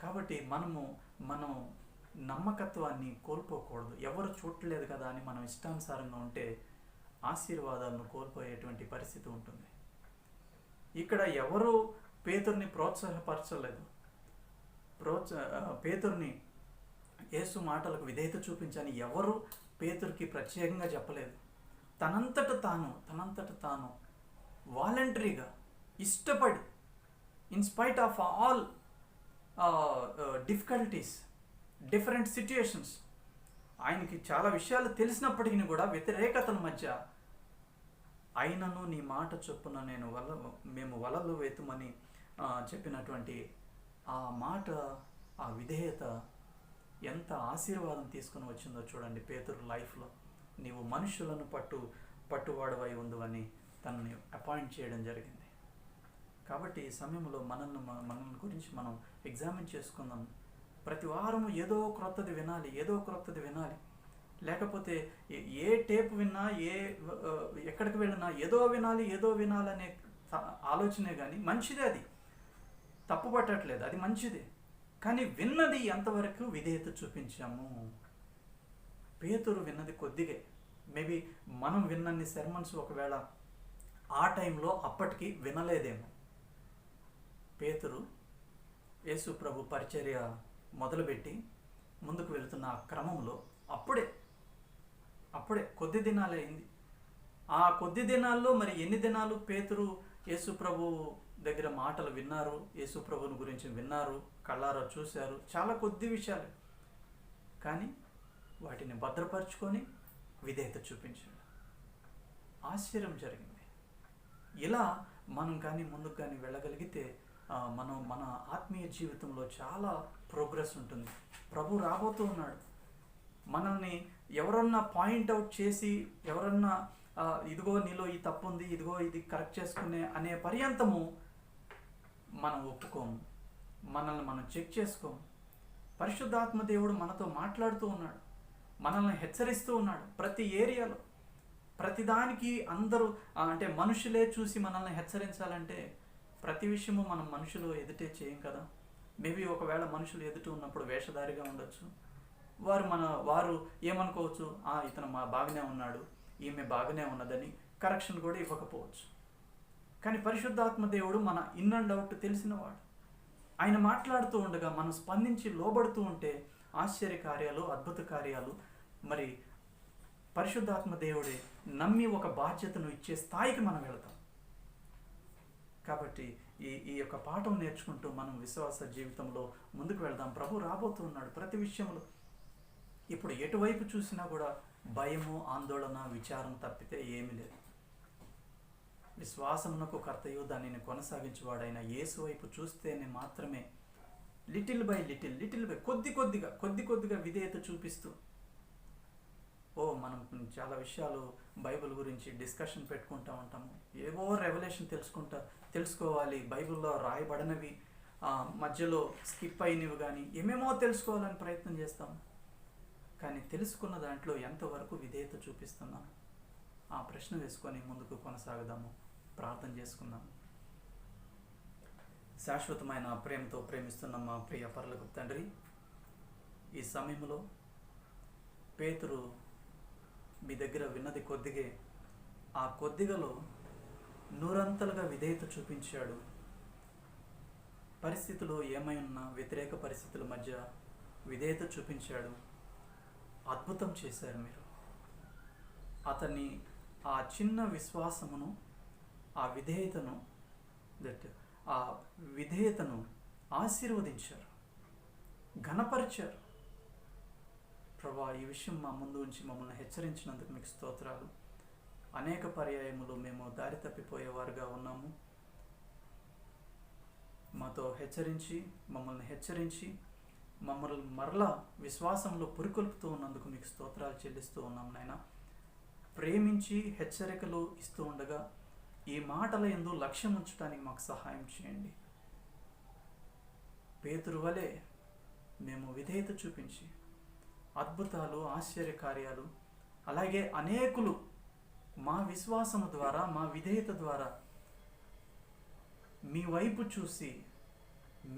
Speaker 1: కాబట్టి మనం నమ్మకత్వాన్ని కోల్పోకూడదు. ఎవరు చూడలేదు కదా అని మనం ఇష్టానుసారంగా ఉంటే ఆశీర్వాదాలను కోల్పోయేటువంటి పరిస్థితి ఉంటుంది. ఇక్కడ ఎవరు పేతుర్ని ప్రోత్సాహపరచలేదు. పేతుర్ని యేసు మాటలకు విధేయత చూపించని ఎవరు పేతురికి ప్రత్యేకంగా చెప్పలేదు. తనంతట తాను వాలంటరీగా ఇష్టపడి, in spite of all difficulties, different situations, ఆయనకి చాలా విషయాలు తెలిసినప్పటికీ కూడా వ్యతిరేకతల మధ్య అయినను నీ మాట చొప్పున మేము వలలు వేతుమని చెప్పినటువంటి ఆ మాట, ఆ విధేయత ఎంత ఆశీర్వాదం తీసుకుని వచ్చిందో చూడండి పేతురు లైఫ్లో. నీవు మనుషులను పట్టువాడవై ఉందని తనని అపాయింట్ చేయడం జరిగింది. కాబట్టి ఈ సమయంలో మనల్ని గురించి మనం ఎగ్జామిన్ చేసుకుందాం. ప్రతి వారము ఏదో క్రొత్తది వినాలి. లేకపోతే ఏ టేప్ విన్నా, ఎక్కడికి వెళ్ళినా ఏదో వినాలనే ఆలోచనే కానీ మంచిదే, అది తప్పు పట్టట్లేదు, అది మంచిదే. కానీ విన్నది ఎంతవరకు విధేయత చూపించాము? పేతురు విన్నది కొద్దిగే. మేబీ మనం విన్నన్ని సెర్మన్స్ ఒకవేళ ఆ టైంలో అప్పటికి వినలేదేమో. పేతురు యేసు ప్రభు పరిచర్య మొదలుపెట్టి ముందుకు వెళుతున్న ఆ క్రమంలో అప్పుడే కొద్ది దినాలే అయింది. ఆ కొద్ది దినాల్లో మరి ఎన్ని దినాలు పేతురు యేసు ప్రభు దగ్గర మాటలు విన్నారు, యేసు ప్రభుని గురించి విన్నారు, కళ్ళారా చూశారు, చాలా కొద్ది విషయాలు. కానీ వాటిని భద్రపరుచుకొని విధేయత చూపించాడు. ఆశ్చర్యం జరిగింది. ఇలా మనం కానీ ముందుకు కానీ వెళ్ళగలిగితే మన ఆత్మీయ జీవితంలో చాలా ప్రోగ్రెస్ ఉంటుంది. ప్రభు రాబోతూ ఉన్నాడు. మనల్ని ఎవరన్నా పాయింట్అవుట్ చేసి, ఎవరన్నా ఇదిగో నీలో ఈ తప్పు ఉంది, ఇదిగో ఇది కరెక్ట్ చేసుకునే అనే పర్యంతము మనం ఒప్పుకోము. మనల్ని మనం చెక్ చేసుకోము. పరిశుద్ధాత్మ దేవుడు మనతో మాట్లాడుతూ ఉన్నాడు, మనల్ని హెచ్చరిస్తూ ఉన్నాడు. ప్రతి ఏరియాలో, ప్రతిదానికి అందరూ అంటే మనుషులే చూసి మనల్ని హెచ్చరించాలంటే ప్రతి విషయము మనం మనుషులు ఎదుటే చేయం కదా. మేబీ ఒకవేళ మనుషులు ఎదుట ఉన్నప్పుడు వేషధారిగా ఉండొచ్చు. వారు ఏమనుకోవచ్చు, ఇతను బాగానే ఉన్నాడు, ఈమె బాగానే ఉన్నదని కరెక్షన్ కూడా ఇవ్వకపోవచ్చు. కానీ పరిశుద్ధాత్మ దేవుడు మన ఇన్ అండ్ అవుట్ తెలిసినవాడు. ఆయన మాట్లాడుతూ ఉండగా మనం స్పందించి లోబడుతూ ఉంటే ఆశ్చర్య కార్యాలు, అద్భుత కార్యాలు మరి పరిశుద్ధాత్మ దేవుడే నమ్మి ఒక బాధ్యతను ఇచ్చే స్థాయికి మనం వెళతాం. కాబట్టి ఈ యొక్క పాఠం నేర్చుకుంటూ మనం విశ్వాస జీవితంలో ముందుకు వెళ్దాం. ప్రభు రాబోతూ ఉన్నాడు ప్రతి విషయంలో. ఇప్పుడు ఎటువైపు చూసినా కూడా భయము, ఆందోళన, విచారం తప్పితే ఏమీ లేదు. విశ్వాసమునకు కర్తయు దానిని కొనసాగించేవాడైన యేసు వైపు చూస్తేనే మాత్రమే లిటిల్ బై కొద్ది కొద్దిగా విధేయత చూపిస్తూ మనం చాలా విషయాలు బైబిల్ గురించి డిస్కషన్ పెట్టుకుంటూ ఉంటాము. ఏవో రెవల్యూషన్ తెలుసుకోవాలి, బైబిల్లో రాయబడినవి మధ్యలో స్కిప్ అయినవి కానీ ఏమేమో తెలుసుకోవాలని ప్రయత్నం చేస్తాము. కానీ తెలుసుకున్న దాంట్లో ఎంతవరకు విధేయత చూపిస్తున్నాము? ఆ ప్రశ్న వేసుకొని ముందుకు కొనసాగుదాము. ప్రార్థన చేసుకుందాము. శాశ్వతమైన ప్రేమతో ప్రేమిస్తున్న మా ప్రియ పరలోక తండ్రి, ఈ సమయంలో పేతురు మీ దగ్గర విన్నది కొద్దిగే, ఆ కొద్దిగలో నూరంతలుగా విధేయత చూపించాడు. పరిస్థితులు ఏమై ఉన్నా వ్యతిరేక పరిస్థితుల మధ్య విధేయత చూపించాడు. అద్భుతం చేశారు మీరు. అతన్ని ఆ చిన్న విశ్వాసమును, ఆ విధేయతను ఆశీర్వదించారు, ఘనపరిచారు. ప్రభా, ఈ విషయం మా ముందు ఉంచి మమ్మల్ని హెచ్చరించినందుకు మీకు స్తోత్రాలు. అనేక పర్యాయములు మేము దారి తప్పిపోయేవారుగా ఉన్నాము. మమ్మల్ని హెచ్చరించి మమ్మల్ని మరలా విశ్వాసంలో పురికొల్పుతూ ఉన్నందుకు మీకు స్తోత్రాలు చెల్లిస్తూ ఉన్నాం నాయన. ప్రేమించి హెచ్చరికలు ఇస్తూ ఉండగా ఈ మాటల యందు లక్ష్యం ఉంచడానికి మాకు సహాయం చేయండి. పేతురు వలె మేము విధేయత చూపించి అద్భుతాలు, ఆశ్చర్యకార్యాలు, అలాగే అనేకులు మా విశ్వాసము ద్వారా, మా విధేయత ద్వారా మీ వైపు చూసి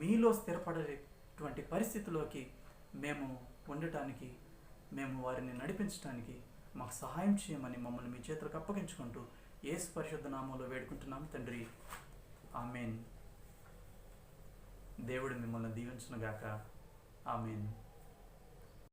Speaker 1: మీలో స్థిరపడేటువంటి పరిస్థితిలోకి మేము ఉండటానికి, మేము వారిని నడిపించడానికి మాకు సహాయం చేయమని మమ్మల్ని మీ చేతులకు అప్పగించుకుంటూ యేసు పరిశుద్ధ నామములో వేడుకుంటున్నాం తండ్రి. ఆమేన్. దేవుడు మిమ్మల్ని దీవించునుగాక. ఆమేన్.